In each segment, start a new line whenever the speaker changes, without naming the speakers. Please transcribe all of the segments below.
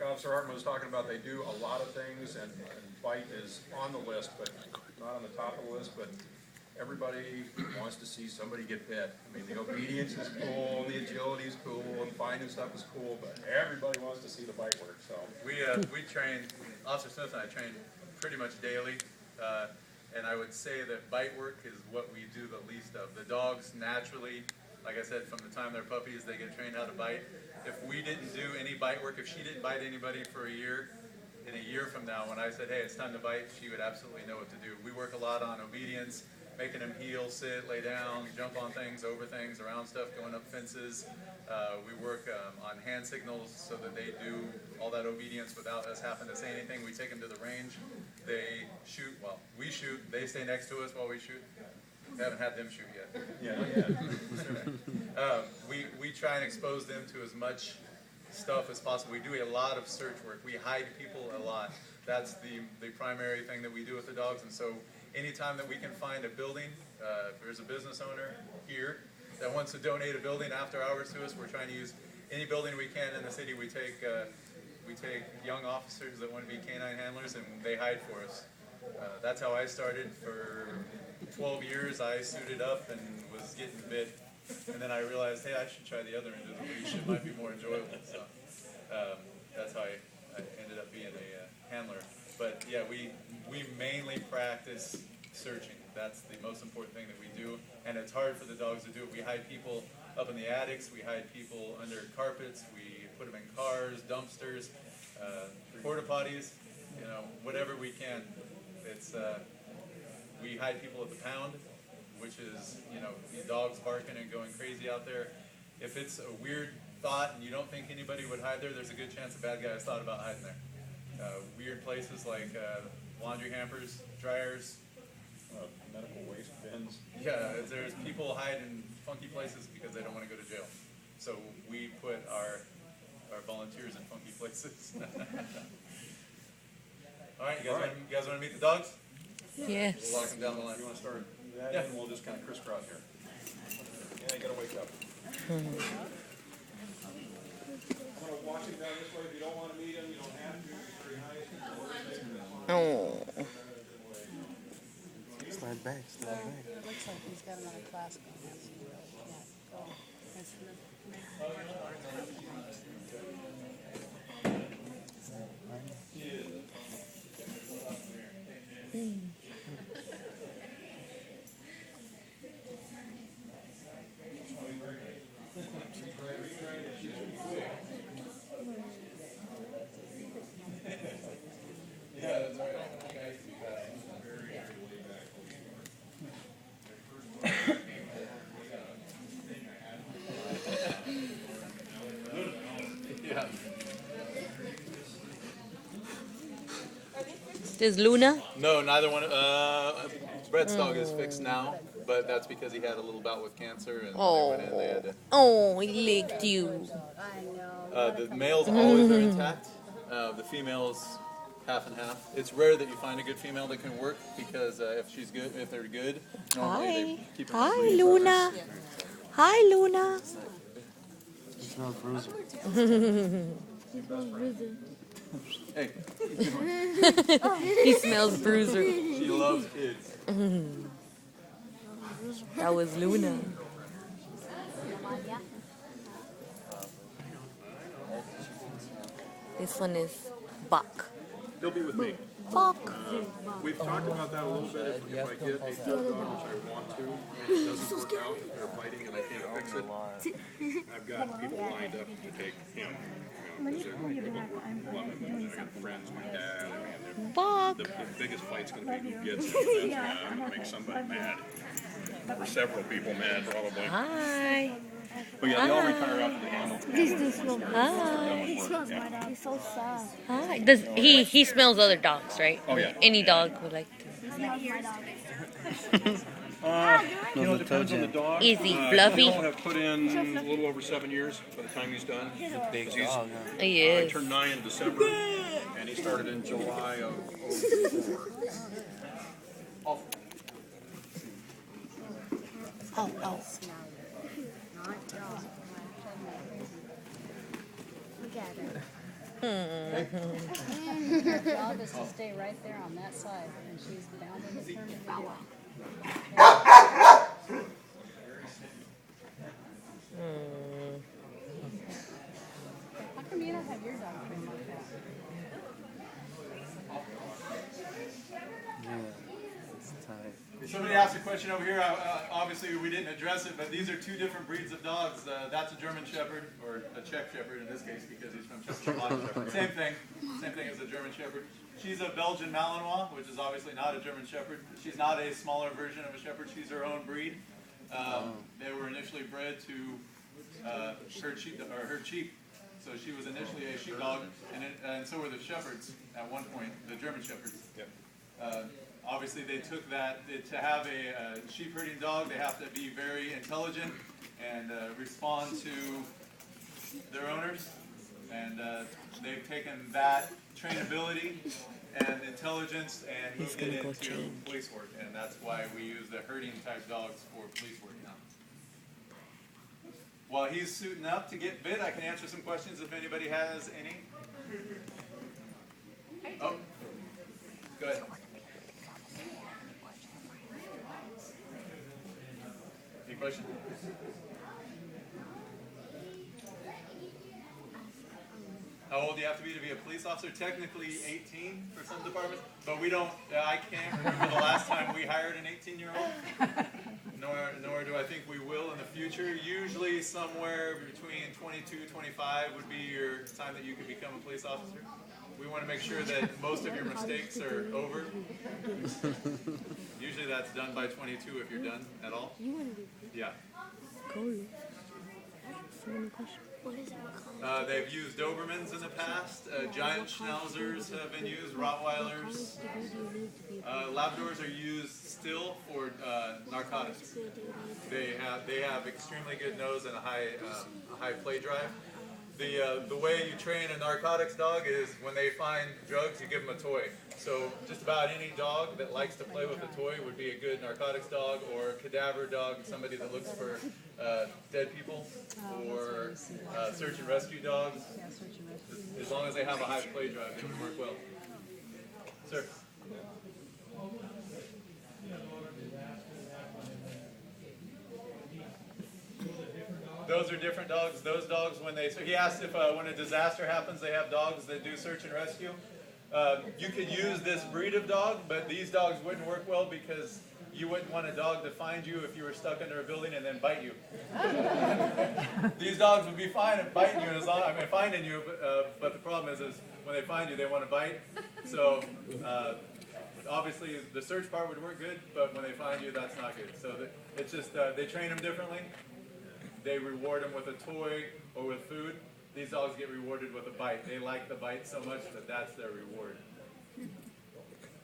Officer Hartman was talking about, they do a lot of things, and bite is on the list, but not on the top of the list, but everybody wants to see somebody get bit. I mean, the obedience is cool, the agility is cool, and finding stuff is cool, but everybody wants to see the bite work, so.
We train, Officer Smith and I train pretty much daily, and I would say that bite work is what we do the least of. The dogs naturally, like I said, from the time they're puppies, they get trained how to bite. If we didn't do any bite work, if she didn't bite anybody for a year, in a year from now, when I said, hey, it's time to bite, she would absolutely know what to do. We work a lot on obedience, making them heel, sit, lay down, jump on things, over things, around stuff, going up fences. We work on hand signals so that they do all that obedience without us having to say anything. We take them to the range. They shoot, well, we shoot. They stay next to us while we shoot. We haven't had them shoot yet.
Yeah, not yet.
We try and expose them to as much stuff as possible. We do a lot of search work. We hide people a lot. That's the primary thing that we do with the dogs. And so anytime that we can find a building, if there's a business owner here that wants to donate a building after hours to us, we're trying to use any building we can in the city. We take young officers that want to be canine handlers, and they hide for us. That's how I started. For 12 years, I suited up and was getting bit. And then I realized, hey, I should try the other end of the leash. It might be more enjoyable. So that's how I ended up being a handler. But yeah, we mainly practice searching. That's the most important thing that we do. And it's hard for the dogs to do it. We hide people up in the attics. We hide people under carpets. We put them in cars, dumpsters, porta potties, whatever we can. It's we hide people at the pound, which is, the dogs barking and going crazy out there. If it's a weird thought and you don't think anybody would hide there, there's a good chance a bad guy has thought about hiding there. Weird places like laundry hampers, dryers,
medical waste bins.
Yeah, there's people hide in funky places because they don't want to go to jail. So we put our volunteers in funky places. All right, you guys want to meet the dogs?
Yes.
We'll walk them down the line.
You want to start that,
Yeah.
and we'll just kind of crisscross here. Yeah, you got to wake up. I'm going to walk him down this way. If you don't want to meet him, you don't have to. He's very nice.
Oh.
Slide back, slide back.
It looks like he's got another class going on. Yeah, go. That's
Does Luna?
No, neither one. Brett's dog is fixed now, but that's because he had a little bout with cancer, and they went in. They had to.
Oh, he licked you.
I know.
The males always are intact. The females, half and half. It's rare that you find a good female that can work because if they're good, normally they keep them.
Hi, Luna. Hi, Luna.
It smells bruiser.
Hey,
He smells bruiser.
she loves kids.
That was Luna. This one is Buck.
They'll be with me.
Buck.
We've talked about that a little bit. If I get a drug dog, which I want to, and it doesn't work out, they're fighting and I can't fix it, I've got people lined up to take him. Because they're love him. I got friends, my dad. I mean,
Buck.
the biggest fight's going to be who gets him. I'm going to make somebody mad. Or several people mad, probably.
Hi.
But yeah, they all retire out to the handle.
Hi.
He smells my dog. He's so soft.
Hi. He smells other dogs, right?
Oh, yeah.
Any dog would like to.
He smells my dog.
It depends on the dog.
Is he fluffy?
He'll have put in a little over 7 years by the time he's done.
Big
He's,
dog, huh?
He
I
is.
turned 9 in December, and he started in July of 04.
Oh, oh.
Not dog. Look at it. Her job is to stay right there on that side, and she's bound and determined to do it. How come you don't have your dog trained like that?
Yeah, it's tight.
Somebody asked a question over here. Obviously, we didn't address it, but these are two different breeds of dogs. That's a German Shepherd, or a Czech Shepherd in this case, because he's from Czechoslovakia. Same thing as a German Shepherd. She's a Belgian Malinois, which is obviously not a German Shepherd. She's not a smaller version of a Shepherd. She's her own breed. They were initially bred to herd sheep, so she was initially a sheepdog, and so were the Shepherds at one point, the German Shepherds.
Yep.
Obviously, they took that, to have a sheep herding dog, they have to be very intelligent and respond to their owners. And they've taken that trainability and intelligence and moved it into police work. And that's why we use the herding type dogs for police work now. While he's suiting up to get bit, I can answer some questions if anybody has any. Oh, go ahead. Any question? How old do you have to be a police officer? Technically 18 for some departments, but we don't, I can't remember the last time we hired an 18-year-old. Nor do I think we will in the future. Usually somewhere between 22, 25 would be your time that you could become a police officer. We want to make sure that most of your mistakes are over. Usually that's done by 22 if you're done at all. Yeah. They've used Dobermans in the past. Giant Schnauzers have been used. Rottweilers. Labradors are used still for narcotics. They have extremely good nose and a high play drive. The way you train a narcotics dog is when they find drugs, you give them a toy. So just about any dog that likes to play with a toy would be a good narcotics dog, or a cadaver dog, somebody that looks for dead people, or search and rescue dogs.
Yeah, search and rescue.
As long as they have a high play drive, they would work well. Sir? Those are different dogs. Those dogs, so he asked if when a disaster happens, they have dogs that do search and rescue. You could use this breed of dog, but these dogs wouldn't work well because you wouldn't want a dog to find you if you were stuck under a building and then bite you. These dogs would be fine at biting you, finding you, but the problem is when they find you, they want to bite. So obviously the search part would work good, but when they find you, that's not good. So it's just they train them differently. They reward them with a toy or with food. These dogs get rewarded with a bite. They like the bite so much that that's their reward.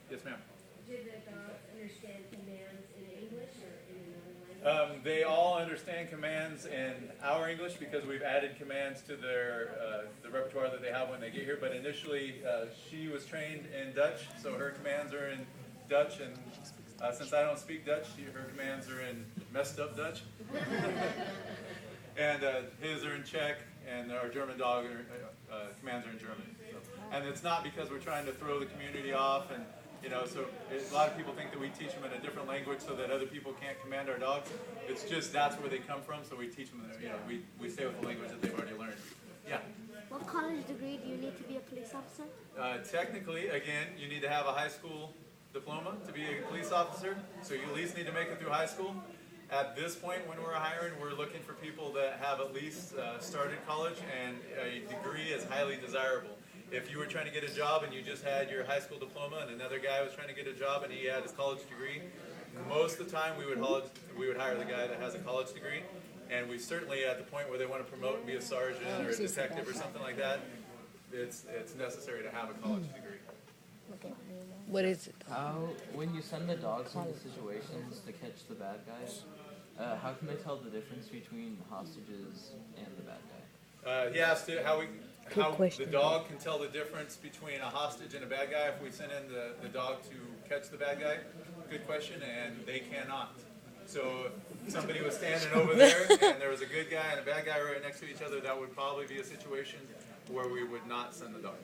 Yes, ma'am.
Do the dogs understand commands in English or in another language?
They all understand commands in our English because we've added commands to their the repertoire that they have when they get here. But initially, she was trained in Dutch, so her commands are in Dutch. And since I don't speak Dutch, her commands are in messed up Dutch. And his are in Czech, and our German dog commands are in German. So. And it's not because we're trying to throw the community off, and so a lot of people think that we teach them in a different language so that other people can't command our dogs. It's just that's where they come from, so we teach them. We stay with the language that they've already learned. Yeah.
What college degree do you need to be a police officer?
Technically, again, you need to have a high school diploma to be a police officer, so you at least need to make it through high school. At this point, when we're hiring, we're looking for people that have at least started college, and a degree is highly desirable. If you were trying to get a job and you just had your high school diploma, and another guy was trying to get a job and he had his college degree, most of the time we would hire the guy that has a college degree. And we certainly, at the point where they want to promote and be a sergeant or a detective or something like that, it's necessary to have a college degree.
What is it?
When you send the dogs into situations to catch the bad guys, how can they tell the difference between hostages and the bad guy?
He asked how
question.
the dog can tell the difference between a hostage and a bad guy if we send in the dog to catch the bad guy. Good question, and they cannot. So if somebody was standing over there and there was a good guy and a bad guy right next to each other, that would probably be a situation where we would not send the dog.